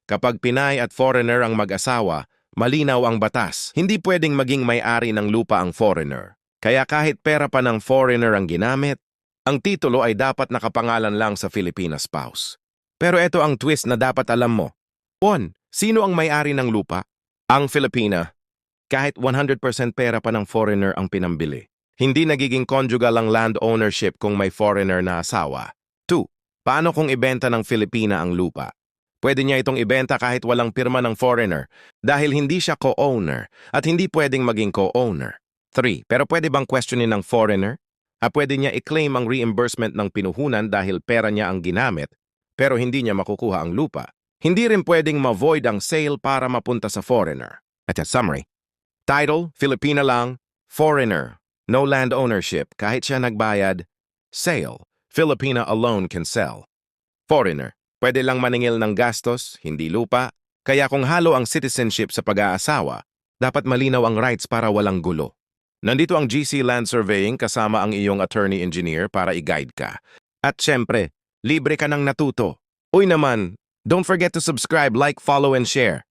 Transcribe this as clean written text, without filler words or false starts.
Kapag Pinay at foreigner ang mag-asawa, malinaw ang batas. Hindi pwedeng maging may-ari ng lupa ang foreigner. Kaya kahit pera pa ng foreigner ang ginamit, ang titulo ay dapat nakapangalan lang sa Filipina spouse. Pero ito ang twist na dapat alam mo. 1. Sino ang may-ari ng lupa? Ang Filipina. Kahit 100% pera pa ng foreigner ang pinambili. Hindi nagiging conjugal ang land ownership kung may foreigner na asawa. 2. Paano kung ibenta ng Filipina ang lupa? Pwede niya itong ibenta kahit walang pirma ng foreigner dahil hindi siya co-owner at hindi pwedeng maging co-owner. 3. Pero pwede bang questionin ng foreigner? Pwede niya i-claim ang reimbursement ng pinuhunan dahil pera niya ang ginamit pero hindi niya makukuha ang lupa. Hindi rin pwedeng ma-void ang sale para mapunta sa foreigner. At a summary. Title, Filipina lang. Foreigner, no land ownership kahit siya nagbayad. Sale, Filipina alone can sell. Foreigner, pwede lang maningil ng gastos, hindi lupa. Kaya kung halo ang citizenship sa pag-aasawa, dapat malinaw ang rights para walang gulo. Nandito ang GC Land Surveying kasama ang iyong attorney engineer para i-guide ka. At syempre, libre ka ng natuto. Uy naman, don't forget to subscribe, like, follow, and share.